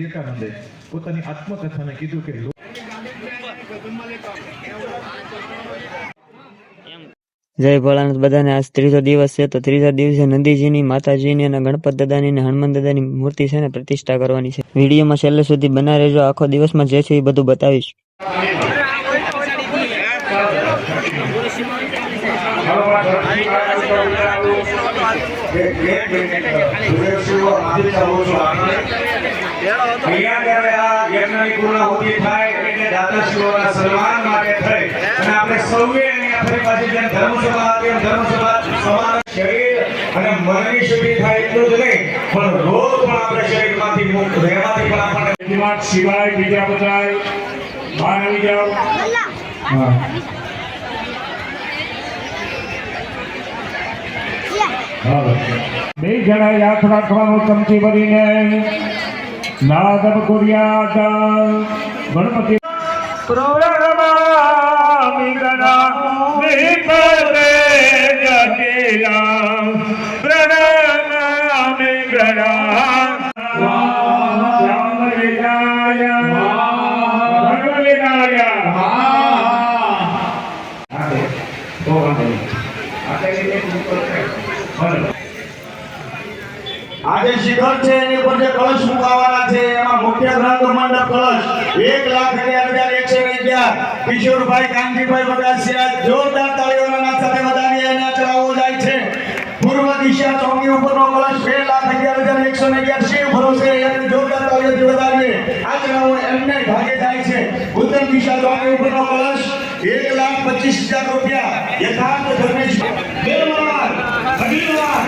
વિવેકાનંદે પોતાની આત્મકથાને કીધું કે જય ભોળાનાથ બધાને. આજ ત્રીજો દિવસ છે, તો ત્રીજા દિવસે નંદીજીની, માતાજીની અને ગણપત દાદાની અને હનુમાન દાદાની મૂર્તિ છે ને પ્રતિષ્ઠા કરવાની છે. વિડીયોમાં છેલ્લે સુધી બના રહેજો. આખો દિવસમાં જે છે એ બધું બતાવીશ. સિવાય બીજા બધા બહાર આવી જાઓ. બે જણા યાદ રાખવાનું ચમચી ભરીને નાદબ કુર્યાત ગણપતિ પ્રોરમામિ ગણામિ પદે જટિલા પ્રણમામિ ગણા આજે શિખર છે એની ઉપર જે કળશ મુકાવાના છે એમાં મુખ્ય ગ્રંથ મંડપ કળશ 1,11,111 કિશોરભાઈ કાંજીભાઈ બગાસિયા જોરદાર તાળીઓના સાથે બધાની એને ચડાવવો જાય છે. પૂર્વ દિશા ચોકી ઉપરનો કળશ 2,11,111 શિવ ભરોસે એને જોરદાર તાળીઓથી વધાવીએ. આ ચડાવો એમને ભાગે જાય છે. ઉત્તર દિશા ચોકી ઉપરનો કળશ 1,25,000 રૂપિયા યથાર્થ ધર્મેશ બેલવાર અઢીવાર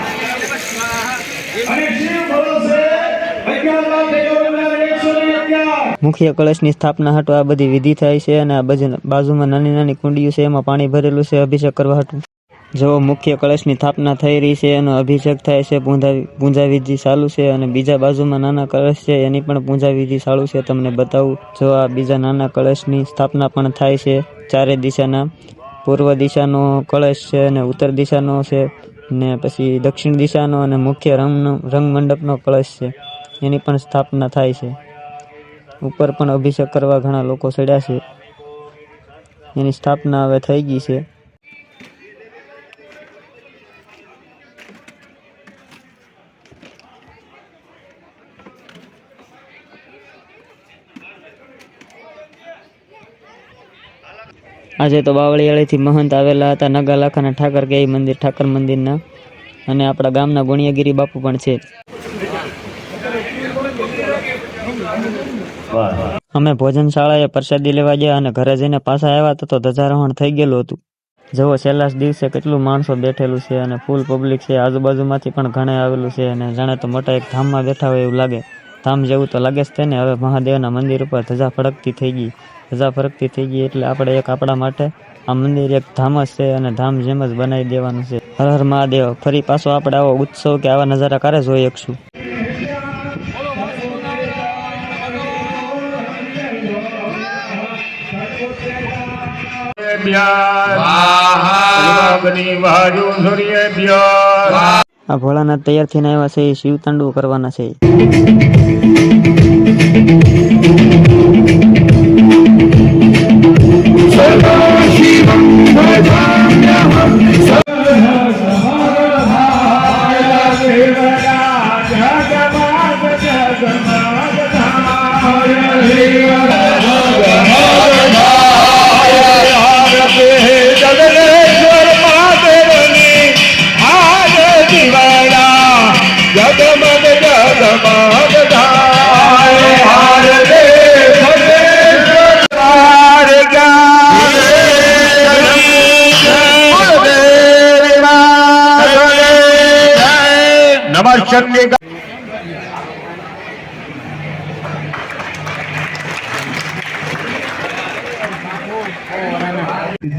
મુખ્ય કળશની સ્થાપના હાટુ આ બધી વિધિ થાય છે અને આ બાજુમાં નાની નાની કુંડીઓ છે, એમાં પાણી ભરેલું છે અભિષેક કરવા હાટુ. જો મુખ્ય કળશની સ્થાપના થઈ રહી છે, એનો અભિષેક થાય છે, પૂજા વિધિ ચાલુ છે અને બીજા બાજુમાં નાના કળશ છે એની પણ પૂજા વિધિ ચાલુ છે. તમને બતાવું. જો આ બીજા નાના કળશની સ્થાપના પણ થાય છે. ચારે દિશાના, પૂર્વ દિશાનો કળશ છે અને ઉત્તર દિશાનો છે ને પછી દક્ષિણ દિશાનો અને મુખ્ય રંગ મંડપનો કળશ છે, એની પણ સ્થાપના થાય છે. ઉપર પણ અભિષેક કરવા ઘણા લોકો ચડ્યા છે. એની સ્થાપના હવે થઈ ગઈ છે. આજે તો બાવળિયાળીથી મહંત આવેલા હતા, નગાલાખા અને ઠાકર કે મંદિર, ઠાકર મંદિરના, અને આપણા ગામના ગુણિયાગીરી બાપુ પણ છે. અમે ભોજનશાળાએ પ્રસાદી લેવા ગયા અને ઘરે જઈને પાછા આવ્યા તો ધજારોહણ થઈ ગયેલું હતું. જુઓ છેલ્લા દિવસે કેટલું માણસો બેઠેલું છે અને ફૂલ પબ્લિક છે. આજુબાજુમાંથી પણ ઘણે આવેલું છે અને જાણે તો મોટા એક ધામમાં બેઠા હોય એવું લાગે. ધામ જેવું તો લાગે જ છે ને. હવે મહાદેવના મંદિર ઉપર ધજા ફરકતી થઈ ગઈ એટલે આપણે એક આપણા માટે આ મંદિર એક ધામ જ છે અને ધામ જેમ જ બનાવી દેવાનું છે. હર હર મહાદેવ. ફરી પાછો આપણે આવો ઉત્સવ કે આવા નજારા ક્યારે જોઈ શકશું. આ ભોળાનાથ તૈયાર થઈને આવ્યા છે, શિવ તાંડવ કરવાના છે.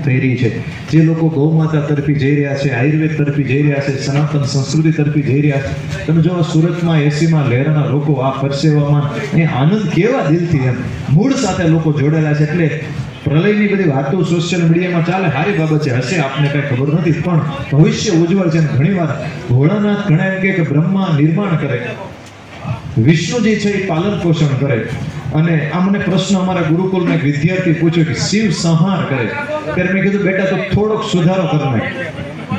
થઈ રહી છે. જે લોકો ગૌ માતા તરફી જઈ રહ્યા છે, આયુર્વેદ તરફી જઈ રહ્યા છે, સનાતન સંસ્કૃતિ તરફી જઈ રહ્યા છે. તમે જો સુરતમાં એસીમાં લહેરાના લોકો આ પરસેવામાં એ આનંદ કેવા દિલથી એમ મૂળ સાથે લોકો જોડેલા છે. એટલે પ્રલયની બધી વાતો સોશિયલ મીડિયામાં ચાલે, સારી બાબત છે, હશે આપને કઈ ખબર નથી, પણ ભવિષ્ય ઉજ્જવળ છે. ઘણી વાર ભોળાનાથ ઘણા એમ કે બ્રહ્મા નિર્માણ કરે વિષ્ણુજી છે એ પાલન પોષણ કરે. અને આ મને પ્રશ્ન અમારા ગુરુકુલમાં એક વિદ્યાર્થી પૂછ્યો કે શિવ સંહાર કરે. ત્યારે મેં કીધું બેટા તો થોડોક સુધારો કર નાખ.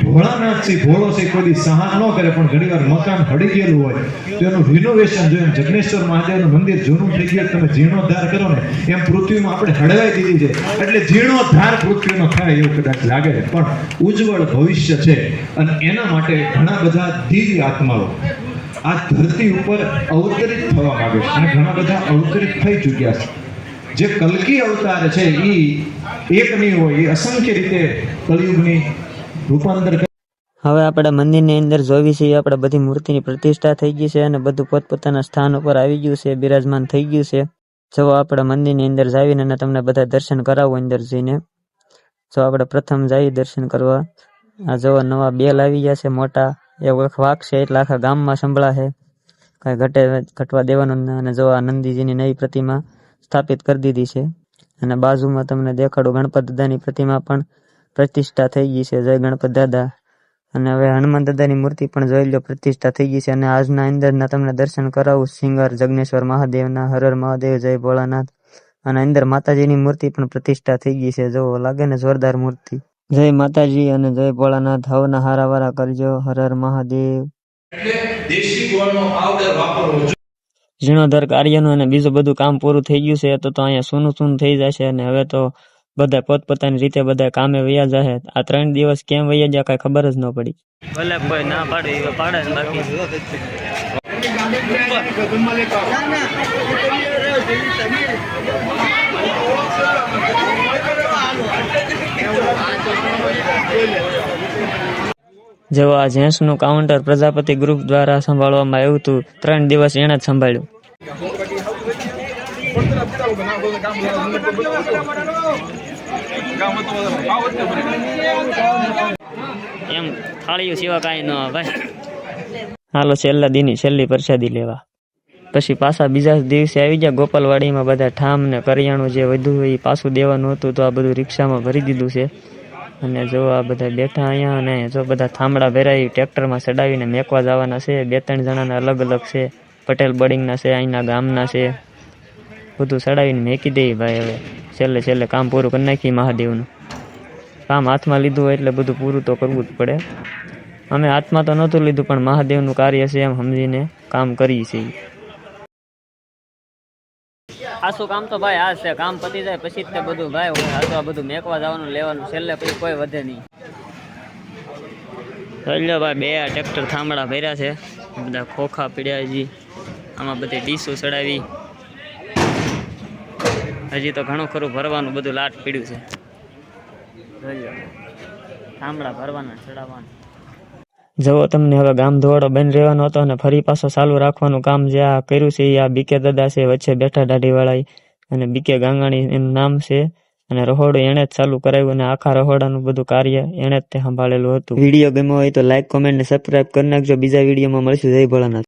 ભોળાનાથ છે, ભોળો છે, કોઈ દી સંહાર ન કરે, પણ ઘણીવાર મકાન હળી ગયેલું હોય તો એનું રિનોવેશન જોઈએ. જગનેશ્વર મહાદેવનું મંદિર જૂનું થઈ ગયું, તમે જીર્ણોદ્ધાર કરો ને એમ પૃથ્વીમાં આપણે હળવાઈ દીધી છે, એટલે જીર્ણોદ્ધાર પૃથ્વીનો થાય એવું કદાચ લાગે છે, પણ ઉજ્જવળ ભવિષ્ય છે. અને એના માટે ઘણા બધા દિવ્ય આત્માઓ આ ધરતી ઉપર અવતરિત થવા માંગે છે, અને ઘણા બધા અવતરિત થઈ ચૂક્યા છે. જે કલ્કી અવતાર છે એ એક નહીં હોય, એ અસંખ્ય રીતે કળિયુગની રૂપાંતર. હવે આપણે મંદિરની અંદર જોવી છીએ, આપણે બધી મૂર્તિની પ્રતિષ્ઠા થઈ ગઈ છે અને બધું પોતપોતાના સ્થાન ઉપર આવી ગયું છે, બિરાજમાન થઈ ગયું છે. જો આપણે મંદિરની અંદર જાવીને અને તમને બધા દર્શન કરાવું અંદર જઈને. જો આપણે પ્રથમ જઈએ દર્શન કરવા. આ જો નવા બેલ આવી ગયા છે મોટા, એ વાઘ છે એટલે આખા ગામમાં સંભળા છે, કાંઈ ઘટવા દેવાનું. અને જો આ નંદીજીની નવી પ્રતિમા સ્થાપિત કરી દીધી છે. અને બાજુમાં તમને દેખાડું, ગણપત દાદાની પ્રતિમા પણ પ્રતિષ્ઠા થઈ ગઈ છે. જય ગણપત દાદા. અને હવે હનુમાન દાદાની મૂર્તિ પણ જોઈ લો, પ્રતિષ્ઠા થઈ ગઈ છે. અને આજના અંદરના તમને દર્શન કરાવું સિંગર જગનેશ્વર મહાદેવના. હર હર મહાદેવ, જય ભોળાનાથ. અને અંદર માતાજીની મૂર્તિ પણ પ્રતિષ્ઠા થઈ ગઈ છે. જો લાગે ને જોરદાર મૂર્તિ. જય માતાજી અને જય ભોળાનાથ. હવના હારા વારા કરજો. હર હર મહાદેવ. જીર્ણોદ્ધાર કાર્યનું અને બીજું બધું કામ પૂરું થઈ ગયું છે. તો અહીંયા સૂનું થઈ જશે. અને હવે તો બધા પોતપોતાની રીતે બધા કામે વયા જાય. આ 3 દિવસ કેમ વયા ગયા કઈ ખબર જ ન પડી. ભલે કોઈ ના પાડે પાડે ને બાકી જેવો આ જેન્ટ્સનું કાઉન્ટર પ્રજાપતિ ગ્રુપ દ્વારા સંભાળવામાં આવ્યું હતું. 3 દિવસ એણે જ સંભાળ્યું. એમ થાળીઓ સિવા કાંઈ ન ભાઈ. હાલો છેલ્લા દીની છેલ્લી પ્રસાદી લેવા. પછી પાછા બીજા દિવસે આવી ગયા ગોપાલવાડીમાં. બધા ઠામ ને કરિયાણું જે વધુ હોય એ પાછું દેવાનું હતું, તો આ બધું રિક્ષામાં ભરી દીધું છે. અને જો આ બધા બેઠા અહીંયા, અને જો બધા થાંભળા ભરાઈ ટ્રેક્ટરમાં ચડાવીને મેકવા જવાના છે. 2-3 જણાના અલગ અલગ છે, પટેલ બડિંગના છે, અહીંના ગામના છે. બધું ચડાવીને મેકી દઈએ ભાઈ. હવે છેલ્લે કામ પૂરું કરી નાખીએ. મહાદેવનું કામ હાથમાં લીધું હોય એટલે બધું પૂરું તો કરવું જ પડે. અમે હાથમાં તો નહોતું લીધું, પણ મહાદેવનું કાર્ય છે એમ સમજીને કામ કરીએ છીએ. આસું કામ તો ભાઈ આ છે, કામ પતી જાય પછી જ બધું ભાઈ હોય. આ તો આ બધું મેકવા જવાનું લેવાનું, છેલ્લે પછી કોઈ વધે નહીં. ચાલો ભાઈ, 2 ટ્રેક્ટર થાંભળા ભર્યા છે, બધા ખોખા પીડ્યા. હજી આમાં બધી ડીશો ચડાવી. હજી તો ઘણું ખરું ભરવાનું, બધું લાટ પીડ્યું છે. થાંભળા ભરવાના, ચડાવવાના. જવો તમને હવે ગામ ધોવાડો બંધ રહેવાનો હતો, અને ફરી પાછો ચાલુ રાખવાનું કામ જે આ કર્યું છે એ આ બીકે દાદા છે, વચ્ચે બેઠા દાઢીવાળા. અને બીકે ગાંગાણી એનું નામ છે. અને રહોડું એણે જ ચાલુ કરાવ્યું, અને આખા રહોડાનું બધું કાર્ય એણે જ તે સંભાળેલું હતું. વિડીયો ગમ્યો હોય તો લાઈક, કોમેન્ટ ને સબસ્ક્રાઈબ કરી નાખજો. બીજા વિડીયોમાં મળશું. જય ભોળાનાથ.